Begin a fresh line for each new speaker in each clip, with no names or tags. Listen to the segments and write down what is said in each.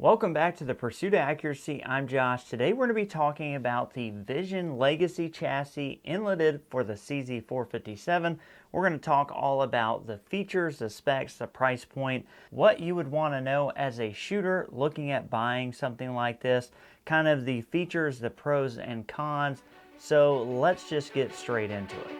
Welcome back to the Pursuit of Accuracy. I'm Josh. Today we're going to be talking about the Vision Legacy chassis inletted for the CZ457. We're going to talk all about the features, the specs, the price point, what you would want to know as a shooter looking at buying something like this, kind of the features, the pros and cons. So let's just get straight into it.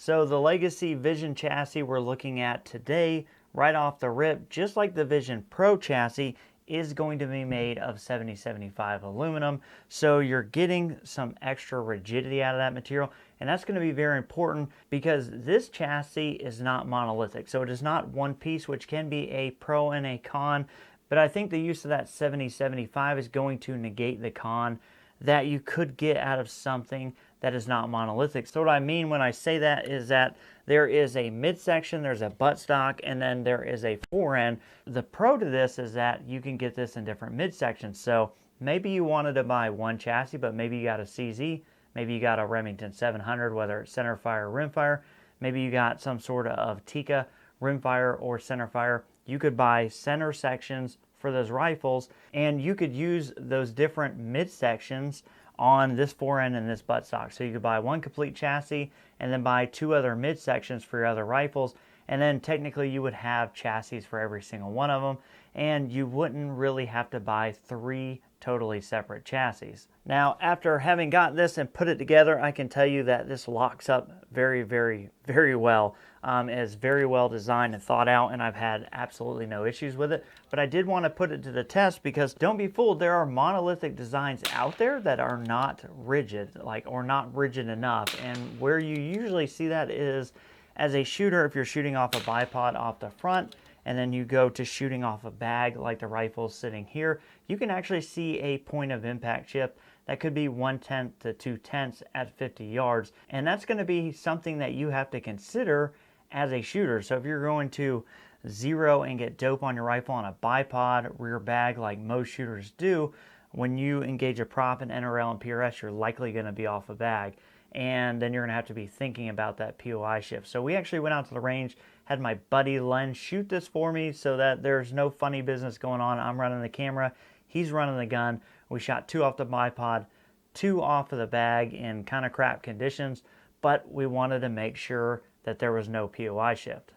So the Legacy Vision chassis we're looking at today, right off the rip, just like the Vision Pro chassis, is going to be made of 7075 aluminum. So you're getting some extra rigidity out of that material, and that's going to be very important because this chassis is not monolithic. So it is not one piece, which can be a pro and a con, but I think the use of that 7075 is going to negate the con that you could get out of something that is not monolithic. So what I mean when I say that is that there is a midsection, there's a buttstock, and then there is a forend. The pro to this is that you can get this in different midsections. So maybe you wanted to buy one chassis, but maybe you got a CZ, maybe you got a Remington 700, whether it's centerfire or rimfire, maybe you got some sort of Tikka rimfire or centerfire. You could buy center sections for those rifles, and you could use those different midsections on this forend and this buttstock. So you could buy one complete chassis and then buy two other midsections for your other rifles, and then technically you would have chassis for every single one of them, and you wouldn't really have to buy three totally separate chassis. Now, after having got this and put it together, I can tell you that this locks up very, very, very well. It is very well designed and thought out, and I've had absolutely no issues with it. But I did want to put it to the test because don't be fooled, there are monolithic designs out there that are not rigid, or not rigid enough. And where you usually see that is as a shooter, if you're shooting off a bipod off the front, and then you go to shooting off a bag like the rifle's sitting here, you can actually see a point of impact shift that could be 1/10 to 2/10 at 50 yards. And that's going to be something that you have to consider as a shooter. So if you're going to zero and get dope on your rifle on a bipod rear bag like most shooters do, when you engage a prop in NRL and PRS, you're likely going to be off a bag. And then you're going to have to be thinking about that POI shift. So we actually went out to the range, had my buddy Len shoot this for me so that there's no funny business going on. I'm running the camera, he's running the gun. We shot two off the bipod, two off of the bag in kind of crap conditions, but we wanted to make sure that there was no POI shift.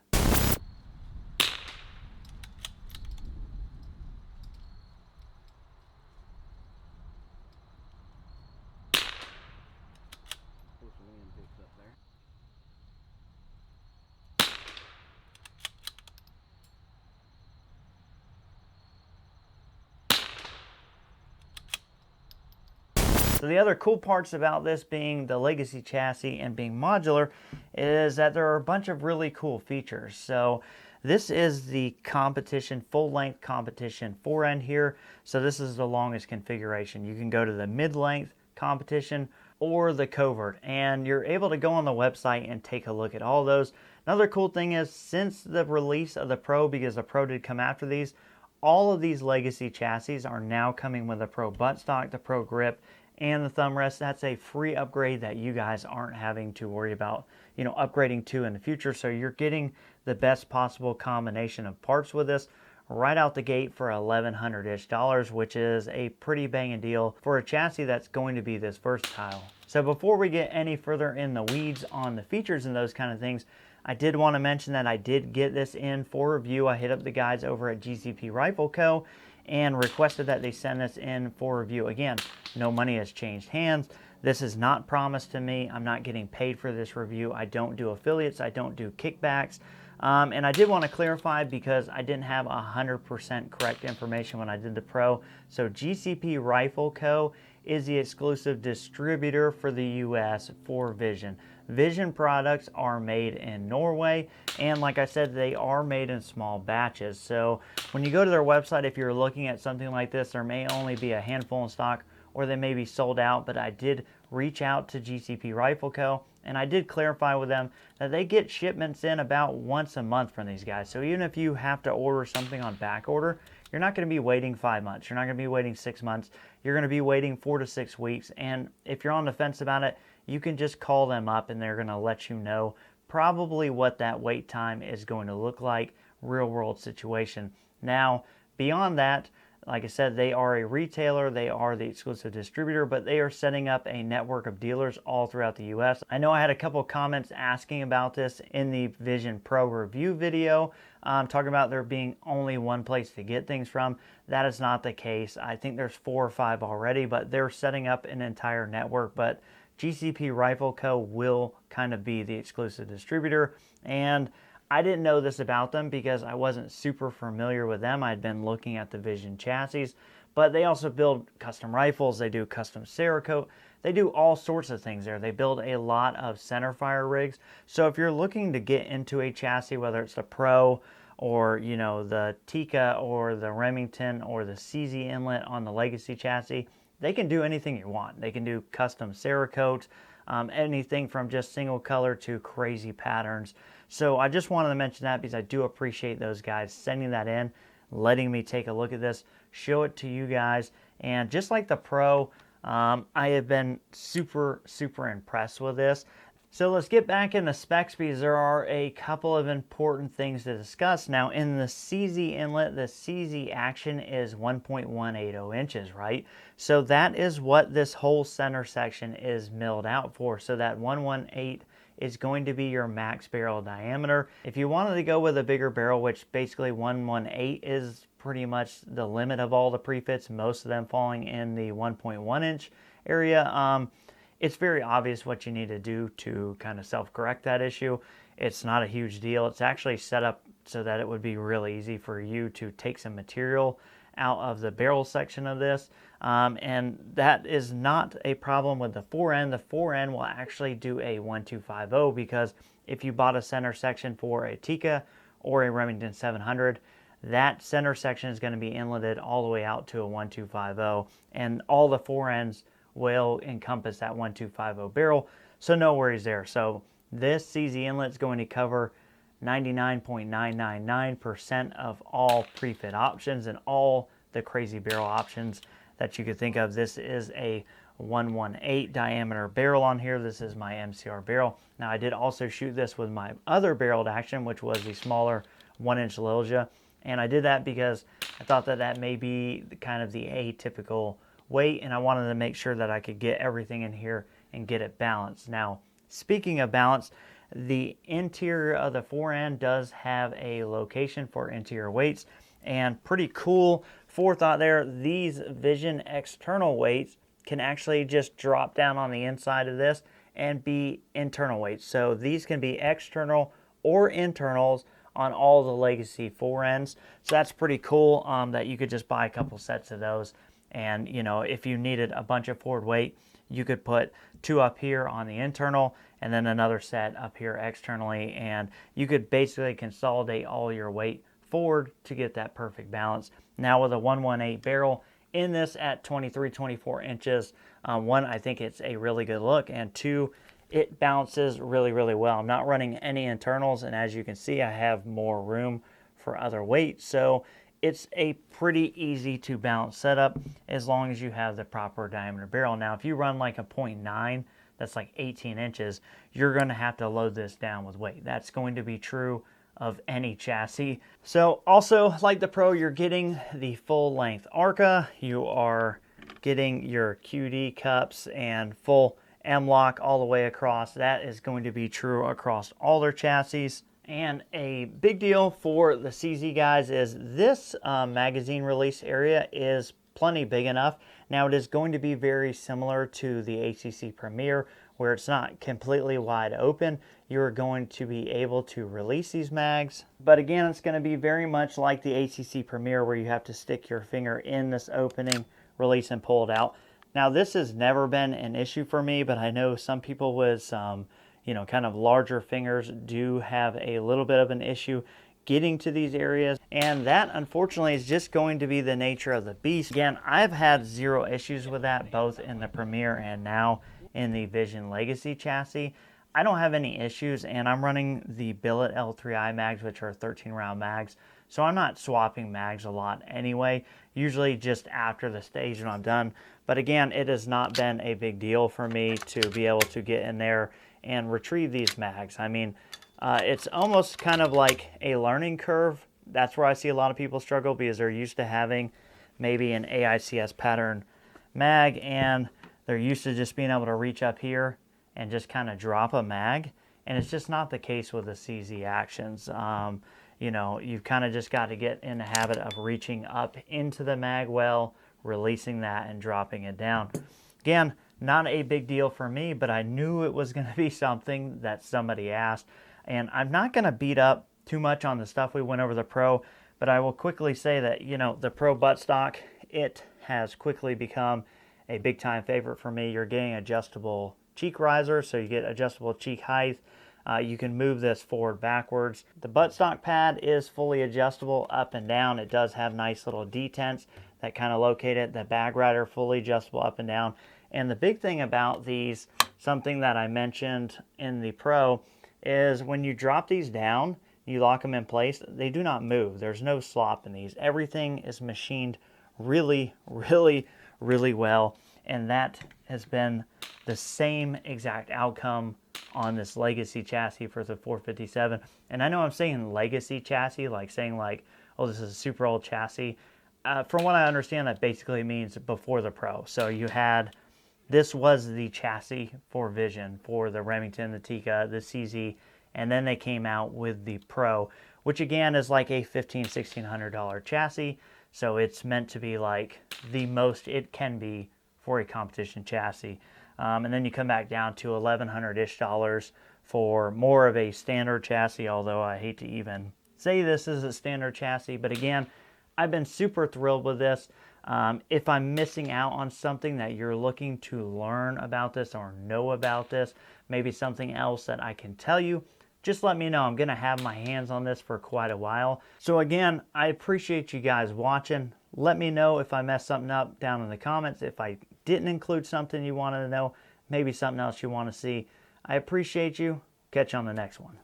So the other cool parts about this being the Legacy chassis and being modular is that there are a bunch of really cool features. So this is the competition, full-length competition forend here. So this is the longest configuration. You can go to the mid-length competition or the covert, and you're able to go on the website and take a look at all those. Another cool thing is, since the release of the Pro, because the Pro did come after these, all of these Legacy chassis are now coming with the Pro buttstock, the Pro grip, and the thumb rest. That's a free upgrade that you guys aren't having to worry about, upgrading to in the future. So you're getting the best possible combination of parts with this right out the gate for $1,100-ish, which is a pretty banging deal for a chassis that's going to be this versatile. So before we get any further in the weeds on the features and those kind of things, I did want to mention that I did get this in for review. I hit up the guys over at GCP Rifle Co. and requested that they send this in for review. Again, no money has changed hands. This is not promised to me. I'm not getting paid for this review. I don't do affiliates. I don't do kickbacks. And I did want to clarify because I didn't have 100% correct information when I did the Pro. So GCP Rifle Co. is the exclusive distributor for the US for Vision. Vision products are made in Norway, and like I said, they are made in small batches. So when you go to their website, if you're looking at something like this, there may only be a handful in stock, or they may be sold out, but I did reach out to GCP Rifle Co. and I did clarify with them that they get shipments in about once a month from these guys. So even if you have to order something on back order, you're not going to be waiting 5 months. You're not going to be waiting 6 months. You're going to be waiting 4 to 6 weeks. And if you're on the fence about it, you can just call them up and they're going to let you know probably what that wait time is going to look like, real world situation. Now, beyond that, like I said, they are a retailer, they are the exclusive distributor, but they are setting up a network of dealers all throughout the US. I know I had a couple of comments asking about this in the Vision Pro review video, talking about there being only one place to get things from. That is not the case. I think there's 4 or 5 already, but they're setting up an entire network. But GCP Rifle Co. will kind of be the exclusive distributor, and I didn't know this about them because I wasn't super familiar with them. I'd been looking at the Vision chassis, but they also build custom rifles. They do custom Cerakote. They do all sorts of things there. They build a lot of centerfire rigs. So if you're looking to get into a chassis, whether it's the Pro or, you know, the Tikka or the Remington or the CZ inlet on the Legacy chassis, they can do anything you want. They can do custom Cerakote, anything from just single color to crazy patterns. So I just wanted to mention that because I do appreciate those guys sending that in, letting me take a look at this, show it to you guys. And just like the Pro, I have been super impressed with this. So let's get back in the specs because there are a couple of important things to discuss. Now in the CZ inlet, the CZ action is 1.180 inches, right? So that is what this whole center section is milled out for. So that 118 is going to be your max barrel diameter. If you wanted to go with a bigger barrel, which basically 118 is pretty much the limit of all the prefits, most of them falling in the 1.1 inch area, it's very obvious what you need to do to kind of self-correct that issue. It's not a huge deal. It's actually set up so that it would be really easy for you to take some material out of the barrel section of this. And that is not a problem with the fore-end. The fore-end will actually do a 1250 because if you bought a center section for a Tikka or a Remington 700, that center section is going to be inletted all the way out to a 1250, and all the fore-ends will encompass that 1250 barrel, so no worries there. So this CZ inlet is going to cover 99.999% of all pre-fit options and all the crazy barrel options that you could think of. This is a 118 diameter barrel on here. This is my MCR barrel. Now I did also shoot this with my other barreled action, which was the smaller 1-inch Lilja, and I did that because I thought that that may be kind of the atypical weight, and I wanted to make sure that I could get everything in here and get it balanced. Now, speaking of balance, the interior of the fore-end does have a location for interior weights, and pretty cool forethought there. These Vision external weights can actually just drop down on the inside of this and be internal weights. So these can be external or internals on all the Legacy fore-ends. So that's pretty cool that you could just buy a couple sets of those. And, you know, if you needed a bunch of forward weight, you could put 2 up here on the internal and then another set up here externally. And you could basically consolidate all your weight forward to get that perfect balance. Now with a 118 barrel in this at 23-24 inches, one, I think it's a really good look, and two, it balances really well. I'm not running any internals, and as you can see, I have more room for other weights. So it's a pretty easy to balance setup as long as you have the proper diameter barrel. Now, if you run like a 0.9, that's like 18 inches, you're going to have to load this down with weight. That's going to be true of any chassis. So also, like the Pro, you're getting the full length ARCA. You are getting your QD cups and full M-lock all the way across. That is going to be true across all their chassis. And a big deal for the CZ guys is this magazine release area is plenty big enough. Now it is going to be very similar to the ACC Premier, where it's not completely wide open, you're going to be able to release these mags. But again, it's going to be very much like the ACC Premier, where you have to stick your finger in this opening, release and pull it out. Now, this has never been an issue for me, but I know some people with kind of larger fingers do have a little bit of an issue getting to these areas, and that unfortunately is just going to be the nature of the beast. Again, I've had zero issues with that, both in the Premier and now in the Vision Legacy chassis. I don't have any issues, and I'm running the Billet L3i mags, which are 13 round mags, so I'm not swapping mags a lot anyway, usually just after the stage when I'm done. But again, it has not been a big deal for me to be able to get in there and retrieve these mags. I mean, it's almost kind of like a learning curve. That's where I see a lot of people struggle, because they're used to having maybe an AICS pattern mag, and they're used to just being able to reach up here and just kind of drop a mag, and it's just not the case with the CZ Actions. You've kind of just got to get in the habit of reaching up into the mag well, releasing that, and dropping it down. Again, not a big deal for me, but I knew it was going to be something that somebody asked. And I'm not going to beat up too much on the stuff we went over the Pro, but I will quickly say that, the Pro buttstock, it has quickly become a big time favorite for me. You're getting adjustable cheek riser, so you get adjustable cheek height. You can move this forward, backwards. The buttstock pad is fully adjustable up and down. It does have nice little detents that kind of locate it. The bag rider, fully adjustable up and down. And the big thing about these, something that I mentioned in the Pro, is when you drop these down, you lock them in place, they do not move. There's no slop in these. Everything is machined really, really, really well. And that has been the same exact outcome on this Legacy chassis for the 457. And I know I'm saying Legacy chassis, like saying oh, this is a super old chassis. From what I understand, that basically means before the Pro. So this was the chassis for Vision, for the Remington, the Tikka, the CZ, and then they came out with the Pro, which again is like a $1,500, $1,600 chassis. So it's meant to be like the most it can be for a competition chassis. And then you come back down to $1,100-ish for more of a standard chassis, although I hate to even say this is a standard chassis. But again, I've been super thrilled with this. If I'm missing out on something that you're looking to learn about this or know about this, maybe something else that I can tell you, just let me know. I'm going to have my hands on this for quite a while. So again, I appreciate you guys watching. Let me know if I messed something up down in the comments. If I didn't include something you wanted to know, maybe something else you want to see. I appreciate you. Catch you on the next one.